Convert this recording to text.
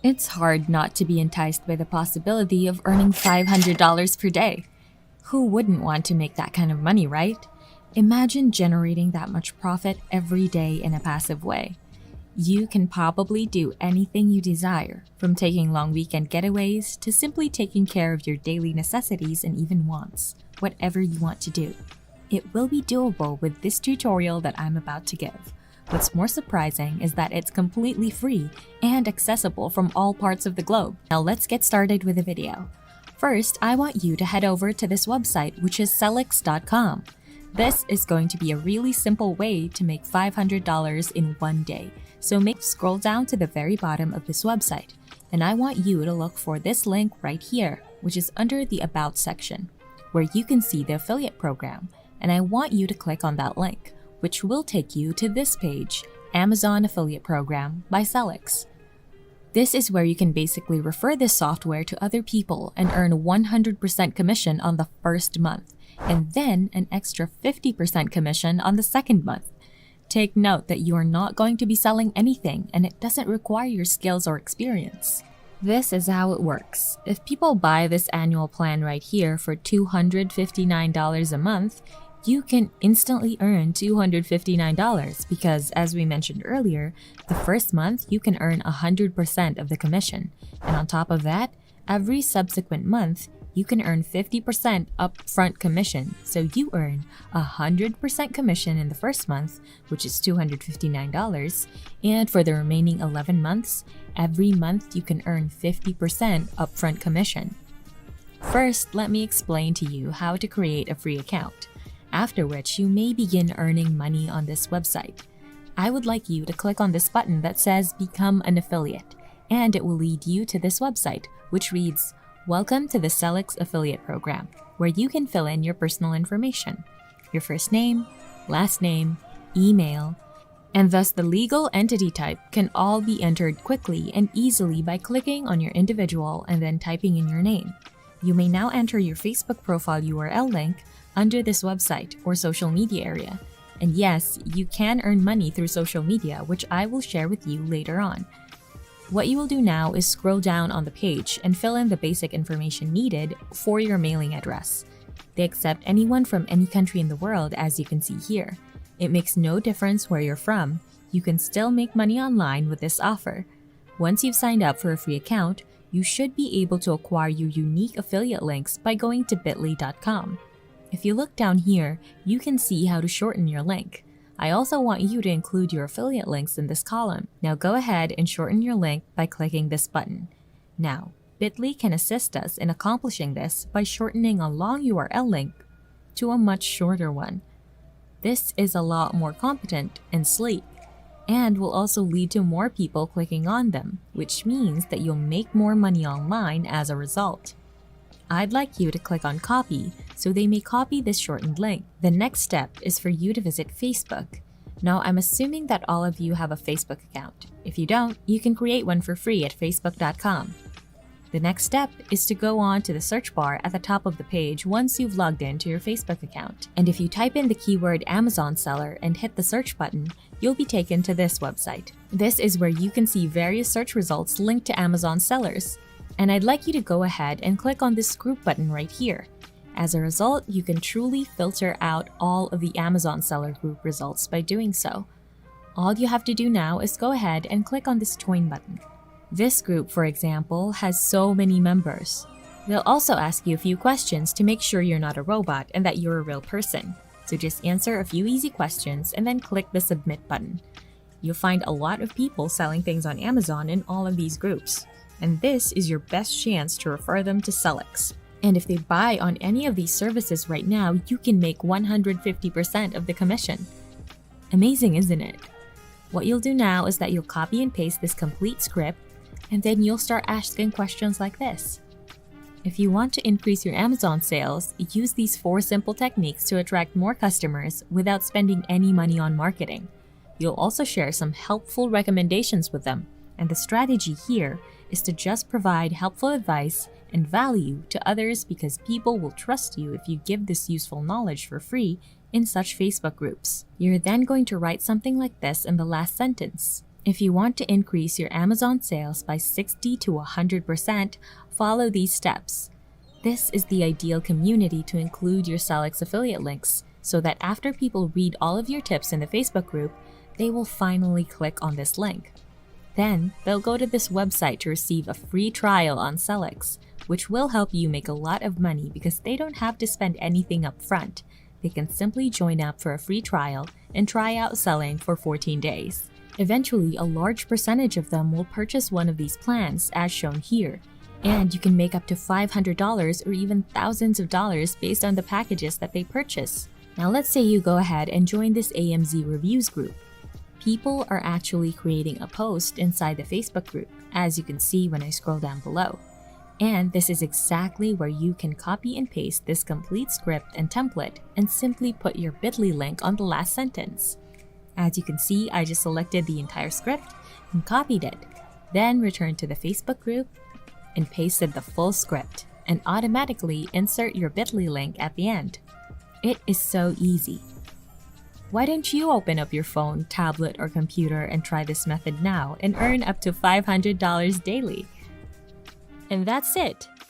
It's hard not to be enticed by the possibility of earning $500 per day. Who wouldn't want to make that kind of money, right? Imagine generating that much profit every day in a passive way. You can probably do anything you desire, from taking long weekend getaways to simply taking care of your daily necessities and even wants, whatever you want to do. It will be doable with this tutorial that I'm about to give. What's more surprising is that it's completely free and accessible from all parts of the globe. Now let's get started with the video. First, I want you to head over to this website, which is Sellics.com. This is going to be a really simple way to make $500 in one day. So scroll down to the very bottom of this website, and I want you to look for this link right here, which is under the About section, where you can see the affiliate program, and I want you to click on that link, which will take you to this page, Amazon Affiliate Program by Sellics. This is where you can basically refer this software to other people and earn 100% commission on the first month, and then an extra 50% commission on the second month. Take note that you are not going to be selling anything, and it doesn't require your skills or experience. This is how it works. If people buy this annual plan right here for $259 a month, you can instantly earn $259 because, as we mentioned earlier, the first month you can earn 100% of the commission. And on top of that, every subsequent month, you can earn 50% upfront commission. So you earn 100% commission in the first month, which is $259. And for the remaining 11 months, every month you can earn 50% upfront commission. First, let me explain to you how to create a free account, after which you may begin earning money on this website. I would like you to click on this button that says Become an Affiliate, and it will lead you to this website, which reads, Welcome to the Sellics Affiliate Program, where you can fill in your personal information, your first name, last name, email, and thus the legal entity type can all be entered quickly and easily by clicking on your individual and then typing in your name. You may now enter your Facebook profile URL link under this website or social media area. And yes, you can earn money through social media, which I will share with you later on. What you will do now is scroll down on the page and fill in the basic information needed for your mailing address. They accept anyone from any country in the world, as you can see here. It makes no difference where you're from, you can still make money online with this offer. Once you've signed up for a free account, you should be able to acquire your unique affiliate links by going to bit.ly.com. If you look down here, you can see how to shorten your link. I also want you to include your affiliate links in this column. Now go ahead and shorten your link by clicking this button. Now, Bitly can assist us in accomplishing this by shortening a long URL link to a much shorter one. This is a lot more competent and sleek, and will also lead to more people clicking on them, which means that you'll make more money online as a result. I'd like you to click on Copy so they may copy this shortened link. The next step is for you to visit Facebook. Now, I'm assuming that all of you have a Facebook account. If you don't, you can create one for free at facebook.com. The next step is to go on to the search bar at the top of the page once you've logged into your Facebook account. And if you type in the keyword Amazon seller and hit the search button, you'll be taken to this website. This is where you can see various search results linked to Amazon sellers. And I'd like you to go ahead and click on this group button right here. As a result, you can truly filter out all of the Amazon seller group results by doing so. All you have to do now is go ahead and click on this join button. This group, for example, has so many members. They'll also ask you a few questions to make sure you're not a robot and that you're a real person. So just answer a few easy questions and then click the submit button. You'll find a lot of people selling things on Amazon in all of these groups, and this is your best chance to refer them to Sellics. And if they buy on any of these services right now, you can make 150% of the commission. Amazing, isn't it? What you'll do now is that you'll copy and paste this complete script, and then you'll start asking questions like this. If you want to increase your Amazon sales, use these 4 simple techniques to attract more customers without spending any money on marketing. You'll also share some helpful recommendations with them, and the strategy here is to just provide helpful advice and value to others because people will trust you if you give this useful knowledge for free in such Facebook groups. You're then going to write something like this in the last sentence. If you want to increase your Amazon sales by 60 to 100%, follow these steps. This is the ideal community to include your Sellics affiliate links so that after people read all of your tips in the Facebook group, they will finally click on this link. Then, they'll go to this website to receive a free trial on Sellics, which will help you make a lot of money because they don't have to spend anything up front. They can simply join up for a free trial and try out selling for 14 days. Eventually, a large percentage of them will purchase one of these plans as shown here, and you can make up to $500 or even thousands of dollars based on the packages that they purchase. Now let's say you go ahead and join this AMZ Reviews group. People are actually creating a post inside the Facebook group, as you can see when I scroll down below. And this is exactly where you can copy and paste this complete script and template and simply put your bit.ly link on the last sentence. As you can see, I just selected the entire script and copied it, then returned to the Facebook group and pasted the full script and automatically insert your bit.ly link at the end. It is so easy. Why don't you open up your phone, tablet, or computer and try this method now and earn up to $500 daily? And that's it!